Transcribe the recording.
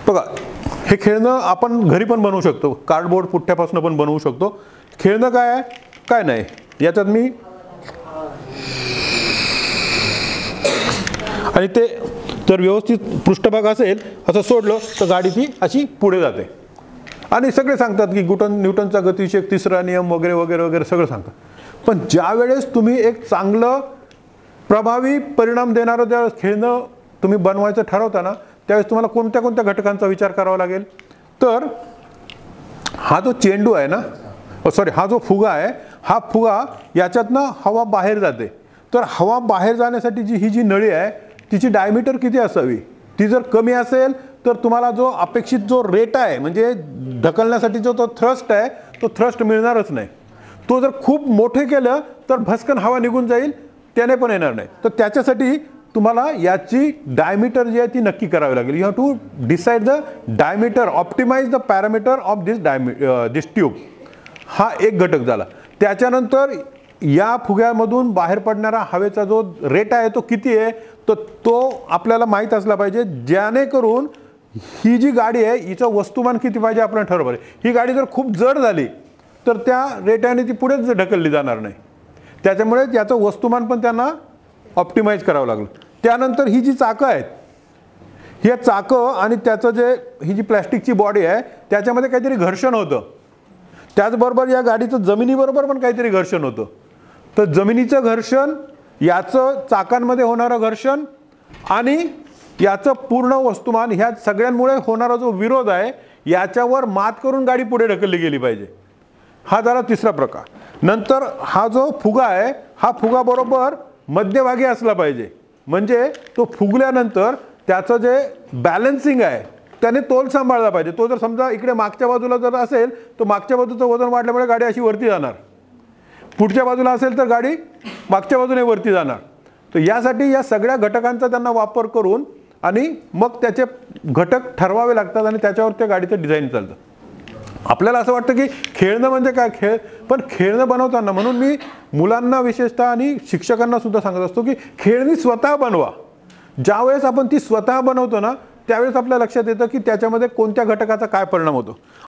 बघा, हे खेळणं आपण घरी पण बनवू शकतो, कार्डबोर्ड पुठ्ठ्यापासून पण बनवू शकतो. खेळणं काय आहे काय नाही याच्यात मी आणि ते जर व्यवस्थित पृष्ठभाग असेल असं सोडलं तर गाडी ती अशी पुढे जाते. आणि सगळे सांगतात की न्यूटनचा गतिविषयक तिसरा नियम वगैरे वगैरे वगैरे सगळं सांगतात. पण ज्या वेळेस तुम्ही एक चांगलं प्रभावी परिणाम देणारं ज्या खेळणं तुम्ही बनवायचं ठरवता ना, त्यावेळेस तुम्हाला कोणत्या कोणत्या घटकांचा विचार करावा लागेल. तर हा जो चेंडू आहे ना, सॉरी हा जो फुगा आहे, हा फुगा याच्यातनं हवा बाहेर जाते. तर हवा बाहेर जाण्यासाठी ही जी नळी आहे तिची डायमीटर किती असावी. ती जर कमी असेल तर तुम्हाला जो अपेक्षित जो रेट आहे म्हणजे ढकलण्यासाठी जो तो थ्रस्ट आहे तो थ्रस्ट मिळणारच नाही. तो जर खूप मोठे केलं तर भस्कन हवा निघून जाईल, त्याने पण येणार नाही. तर त्याच्यासाठी तुम्हाला याची डायमीटर जी आहे ती नक्की करावी लागेल. You have to decide the diameter, optimize the parameter of this tube. हा एक घटक झाला. त्याच्यानंतर या फुग्यामधून बाहेर पडणारा हवेचा जो रेट आहे तो किती आहे तो आपल्याला माहीत असला पाहिजे, जेणेकरून ही जी गाडी आहे हिचं वस्तुमान किती पाहिजे आपण ठरवलं. ही गाडी जर खूप जड झाली तर त्या रेटाने ती पुढेच ढकलली जाणार नाही. त्याच्यामुळे याचं वस्तुमान पण त्यांना ऑप्टिमाइज करावं लागलं. त्यानंतर ही जी चाकं आहेत, हे चाकं आणि त्याचं जे ही जी प्लॅस्टिकची बॉडी आहे त्याच्यामध्ये काहीतरी घर्षण होतं. त्याचबरोबर या गाडीचं जमिनीबरोबर पण काहीतरी घर्षण होतं. तर जमिनीचं घर्षण, याचं चाकांमध्ये होणारं घर्षण आणि याचं पूर्ण वस्तुमान, ह्या सगळ्यांमुळे होणारा जो विरोध आहे याच्यावर मात करून गाडी पुढे ढकलली गेली पाहिजे. हा झाला तिसरा प्रकार. नंतर हा जो फुगा आहे हा फुगा बरोबर मध्यभागी असला पाहिजे, म्हणजे तो फुगल्यानंतर त्याचं जे बॅलन्सिंग आहे त्याने तोल सांभाळला पाहिजे. तो जर समजा इकडे मागच्या बाजूला जर असेल तर मागच्या बाजूचं वजन वाढल्यामुळे गाडी अशी वरती जाणार, पुढच्या बाजूला असेल तर गाडी मागच्या बाजूने वरती जाणार. तर यासाठी या सगळ्या घटकांचा त्यांना वापर करून आणि मग त्याचे घटक ठरवावे लागतात आणि त्याच्यावर त्या गाडीचं डिझाईन चालतं. आपल्याला असं वाटतं की खेळणं म्हणजे काय, पण खेळणं बनवताना, म्हणून मी मुलांना विशेषतः आणि शिक्षकांना सुद्धा सांगत असतो की खेळणी स्वतः बनवा. ज्यावेळेस आपण ती स्वतः बनवतो ना त्यावेळेस आपल्या लक्षात येतं की त्याच्यामध्ये कोणत्या घटकाचा काय परिणाम होतो.